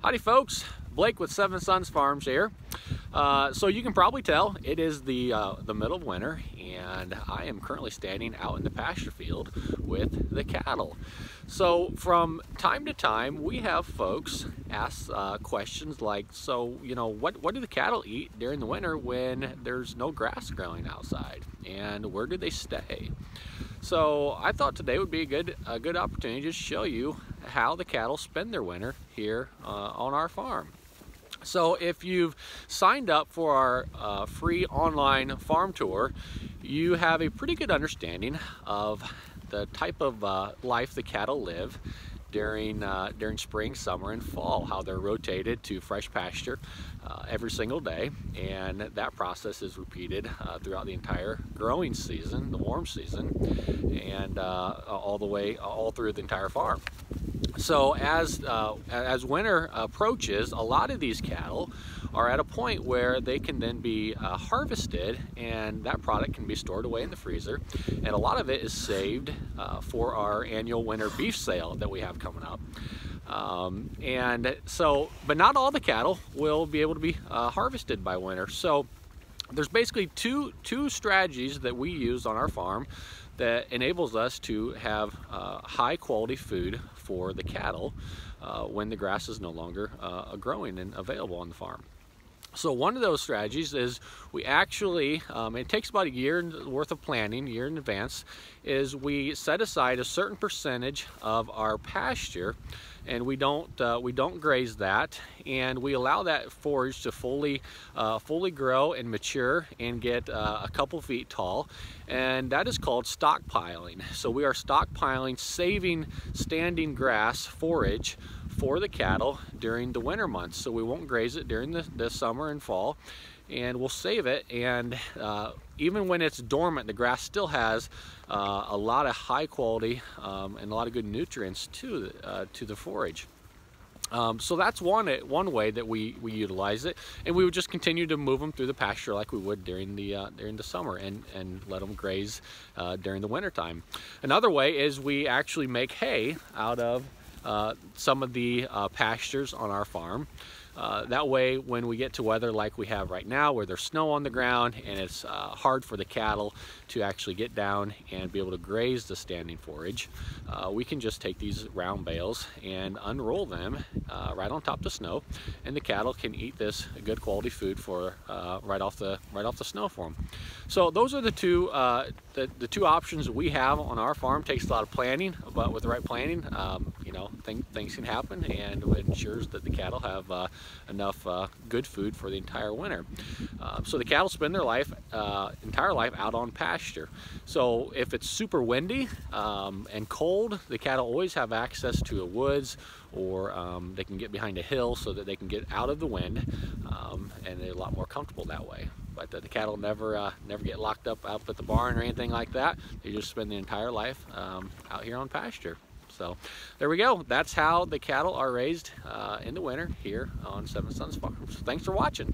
Howdy folks, Blake with Seven Sons Farms here. So you can probably tell it is the middle of winter, and I am currently standing out in the pasture field with the cattle. So from time to time we have folks ask questions like, so what do the cattle eat during the winter when there's no grass growing outside, and where do they stay? So I thought today would be a good opportunity to show you how the cattle spend their winter here on our farm. So if you've signed up for our free online farm tour, you have a pretty good understanding of the type of life the cattle live during spring, summer, and fall, how they're rotated to fresh pasture every single day, and that process is repeated throughout the entire growing season, the warm season, and all through the entire farm. So as winter approaches, a lot of these cattle are at a point where they can then be harvested, and that product can be stored away in the freezer, and a lot of it is saved for our annual winter beef sale that we have coming up. But not all the cattle will be able to be harvested by winter. So there's basically two strategies that we use on our farm that enables us to have high quality food for the cattle when the grass is no longer growing and available on the farm. So one of those strategies is we actually, it takes about a year worth of planning, a year in advance, is we set aside a certain percentage of our pasture, and we don't graze that, and we allow that forage to fully grow and mature and get a couple feet tall, and that is called stockpiling. So we are stockpiling, saving standing grass forage for the cattle during the winter months. So we won't graze it during the summer and fall, and we'll save it, and even when it's dormant, the grass still has a lot of high quality and a lot of good nutrients to the forage. So that's one way that we utilize it, and we would just continue to move them through the pasture like we would during the summer, and let them graze during the winter time. Another way is we actually make hay out of some of the pastures on our farm. That way, when we get to weather like we have right now, where there's snow on the ground and it's hard for the cattle to actually get down and be able to graze the standing forage, we can just take these round bales and unroll them right on top of the snow, and the cattle can eat this good quality food for right off the snow for them. So those are the two options that we have on our farm. Takes a lot of planning, but with the right planning, things can happen, and it ensures that the cattle have enough good food for the entire winter. So the cattle spend their entire life out on pasture. So if it's super windy and cold, the cattle always have access to a woods, or they can get behind a hill so that they can get out of the wind, and they're a lot more comfortable that way. But the cattle never get locked up at the barn or anything like that. They just spend the entire life out here on pasture. So there we go. That's how the cattle are raised in the winter here on Seven Sons Farms. Thanks for watching.